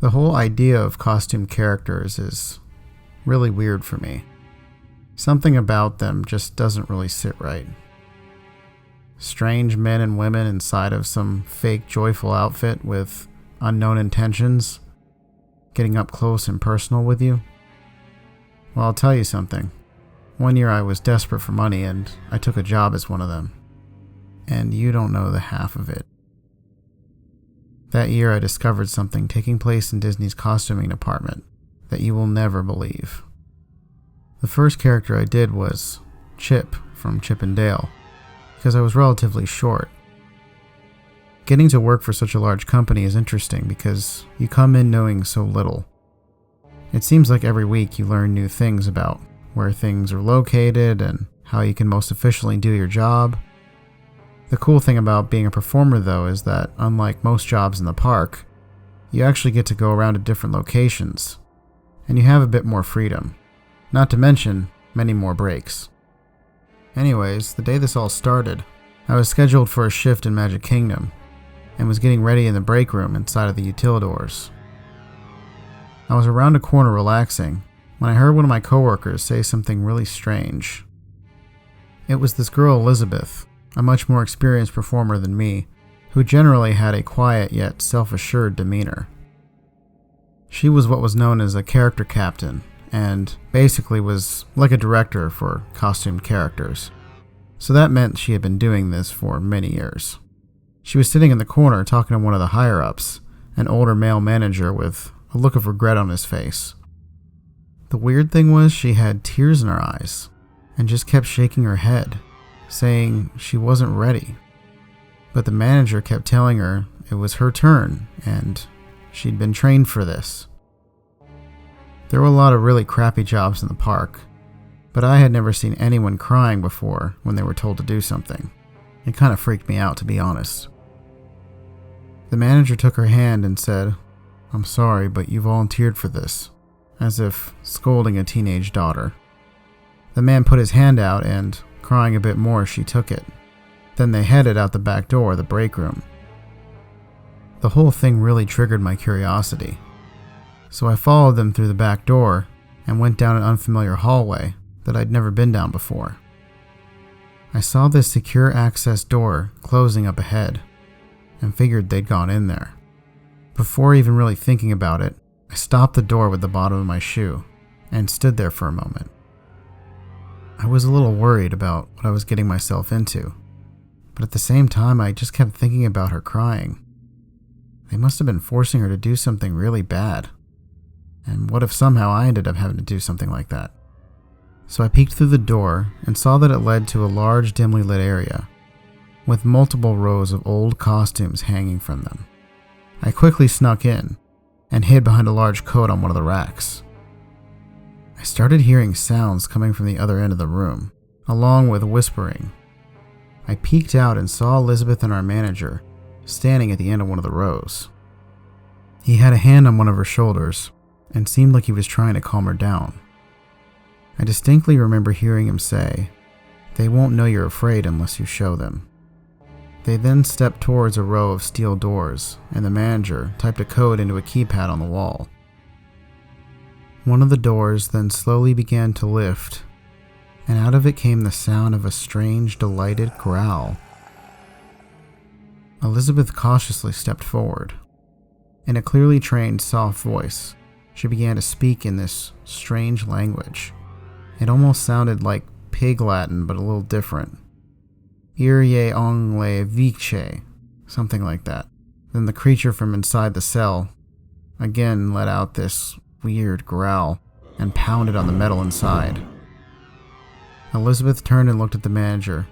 The whole idea of costume characters is really weird for me. Something about them just doesn't really sit right. Strange men and women inside of some fake joyful outfit with unknown intentions, getting up close and personal with you. Well, I'll tell you something. One year I was desperate for money and I took a job as one of them. And you don't know the half of it. That year I discovered something taking place in Disney's costuming department that you will never believe. The first character I did was Chip from Chip and Dale, because I was relatively short. Getting to work for such a large company is interesting because you come in knowing so little. It seems like every week you learn new things about where things are located and how you can most efficiently do your job. The cool thing about being a performer, though, is that unlike most jobs in the park, you actually get to go around to different locations, and you have a bit more freedom, not to mention many more breaks. Anyways, the day this all started, I was scheduled for a shift in Magic Kingdom, and was getting ready in the break room inside of the utilidors. I was around a corner relaxing when I heard one of my coworkers say something really strange. It was this girl Elizabeth, a much more experienced performer than me, who generally had a quiet yet self-assured demeanor. She was what was known as a character captain, and basically was like a director for costumed characters. So that meant she had been doing this for many years. She was sitting in the corner talking to one of the higher-ups, an older male manager with a look of regret on his face. The weird thing was she had tears in her eyes, and just kept shaking her head, saying she wasn't ready. But the manager kept telling her it was her turn, and she'd been trained for this. There were a lot of really crappy jobs in the park, but I had never seen anyone crying before when they were told to do something. It kind of freaked me out, to be honest. The manager took her hand and said, "I'm sorry, but you volunteered for this," as if scolding a teenage daughter. The man put his hand out and, crying a bit more, she took it. Then they headed out the back door of the break room. The whole thing really triggered my curiosity, so I followed them through the back door and went down an unfamiliar hallway that I'd never been down before. I saw this secure access door closing up ahead and figured they'd gone in there. Before even really thinking about it, I stopped the door with the bottom of my shoe and stood there for a moment. I was a little worried about what I was getting myself into, but at the same time I just kept thinking about her crying. They must have been forcing her to do something really bad. And what if somehow I ended up having to do something like that? So I peeked through the door and saw that it led to a large dimly lit area with multiple rows of old costumes hanging from them. I quickly snuck in and hid behind a large coat on one of the racks. I started hearing sounds coming from the other end of the room, along with whispering. I peeked out and saw Elizabeth and our manager standing at the end of one of the rows. He had a hand on one of her shoulders and seemed like he was trying to calm her down. I distinctly remember hearing him say, "They won't know you're afraid unless you show them." They then stepped towards a row of steel doors, and the manager typed a code into a keypad on the wall. One of the doors then slowly began to lift, and out of it came the sound of a strange, delighted growl. Elizabeth cautiously stepped forward. In a clearly trained, soft voice, she began to speak in this strange language. It almost sounded like Pig Latin, but a little different. Irye ongle viche, something like that. Then the creature from inside the cell again let out this weird growl and pounded on the metal inside. Elizabeth turned and looked at the manager,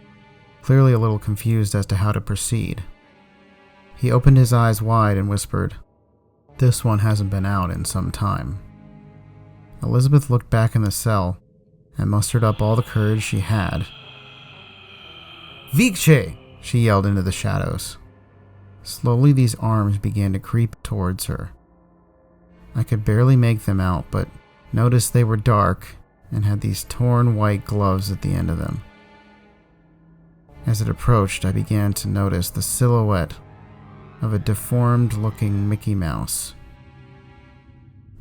clearly a little confused as to how to proceed. He opened his eyes wide and whispered, "This one hasn't been out in some time." Elizabeth looked back in the cell and mustered up all the courage she had. "Viche!" she yelled into the shadows. Slowly these arms began to creep towards her. I could barely make them out, but noticed they were dark and had these torn white gloves at the end of them. As it approached, I began to notice the silhouette of a deformed-looking Mickey Mouse.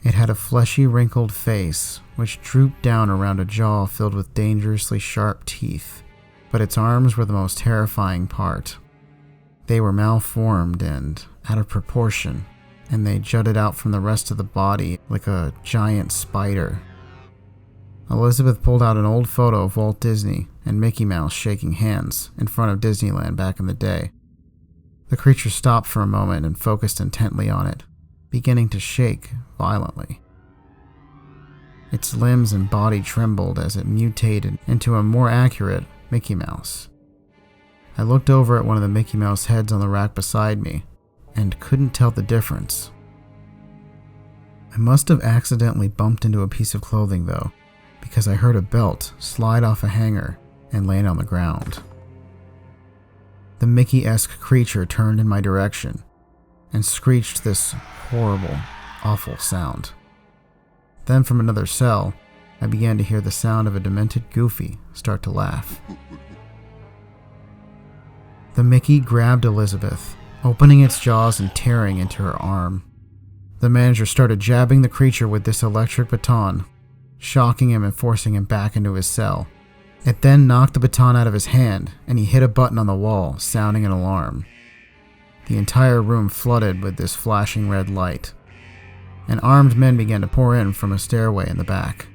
It had a fleshy, wrinkled face, which drooped down around a jaw filled with dangerously sharp teeth, but its arms were the most terrifying part. They were malformed and out of proportion, and they jutted out from the rest of the body like a giant spider. Elizabeth pulled out an old photo of Walt Disney and Mickey Mouse shaking hands in front of Disneyland back in the day. The creature stopped for a moment and focused intently on it, beginning to shake violently. Its limbs and body trembled as it mutated into a more accurate Mickey Mouse. I looked over at one of the Mickey Mouse heads on the rack beside me and couldn't tell the difference. I must have accidentally bumped into a piece of clothing though, because I heard a belt slide off a hanger and land on the ground. The Mickey-esque creature turned in my direction and screeched this horrible, awful sound. Then from another cell, I began to hear the sound of a demented Goofy start to laugh. The Mickey grabbed Elizabeth, opening its jaws and tearing into her arm. The manager started jabbing the creature with this electric baton, shocking him and forcing him back into his cell. It then knocked the baton out of his hand, and he hit a button on the wall, sounding an alarm. The entire room flooded with this flashing red light, and armed men began to pour in from a stairway in the back.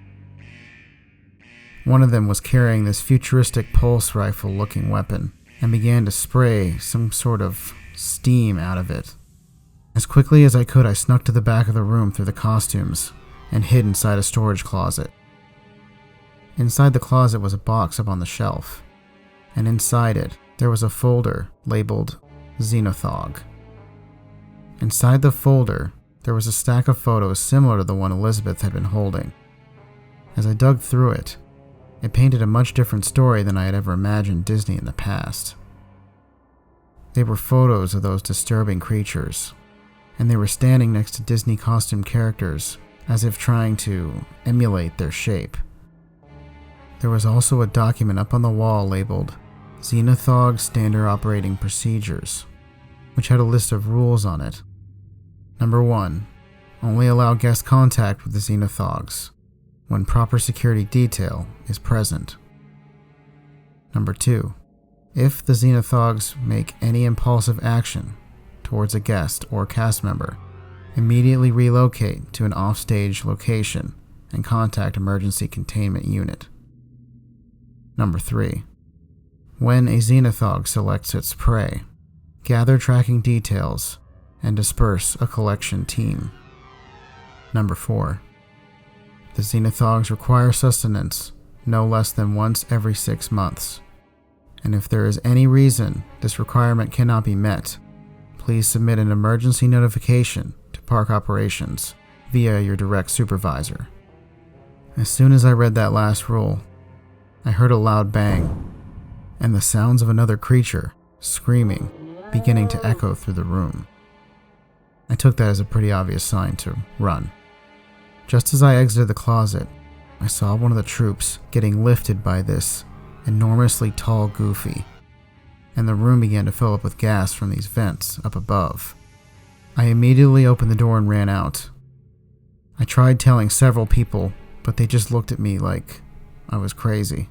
One of them was carrying this futuristic pulse rifle-looking weapon, and began to spray some sort of steam out of it. As quickly as I could, I snuck to the back of the room through the costumes and hid inside a storage closet. Inside the closet was a box up on the shelf, and inside it there was a folder labeled Xenothog. Inside the folder there was a stack of photos similar to the one Elizabeth had been holding. As I dug through it, it painted a much different story than I had ever imagined Disney in the past. They were photos of those disturbing creatures, and they were standing next to Disney costume characters as if trying to emulate their shape. There was also a document up on the wall labeled Xenothog Standard Operating Procedures, which had a list of rules on it. Number 1. Only allow guest contact with the Xenothogs when proper security detail is present. Number 2. If the Xenothogs make any impulsive action towards a guest or cast member, immediately relocate to an offstage location and contact emergency containment unit. Number 3. When a Xenothog selects its prey, gather tracking details and disperse a collection team. Number 4. The Xenothogs require sustenance no less than once every 6 months, and if there is any reason this requirement cannot be met, please submit an emergency notification to Park Operations via your direct supervisor. As soon as I read that last rule, I heard a loud bang, and the sounds of another creature, screaming, beginning to echo through the room. I took that as a pretty obvious sign to run. Just as I exited the closet, I saw one of the troops getting lifted by this enormously tall Goofy, and the room began to fill up with gas from these vents up above. I immediately opened the door and ran out. I tried telling several people, but they just looked at me like I was crazy.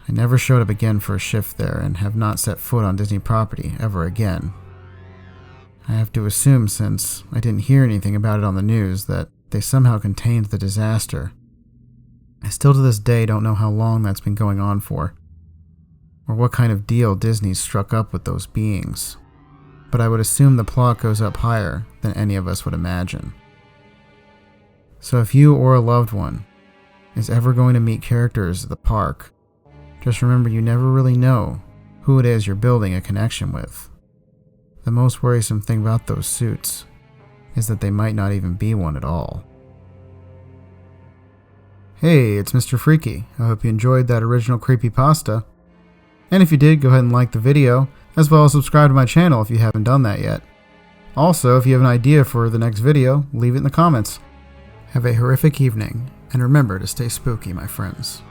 I never showed up again for a shift there and have not set foot on Disney property ever again. I have to assume, since I didn't hear anything about it on the news, that they somehow contained the disaster. I still to this day don't know how long that's been going on for, or what kind of deal Disney struck up with those beings, but I would assume the plot goes up higher than any of us would imagine. So if you or a loved one is ever going to meet characters at the park, just remember you never really know who it is you're building a connection with. The most worrisome thing about those suits is that they might not even be one at all. Hey, it's Mr. Freaky. I hope you enjoyed that original creepypasta. And if you did, go ahead and like the video, as well as subscribe to my channel if you haven't done that yet. Also, if you have an idea for the next video, leave it in the comments. Have a horrific evening, and remember to stay spooky, my friends.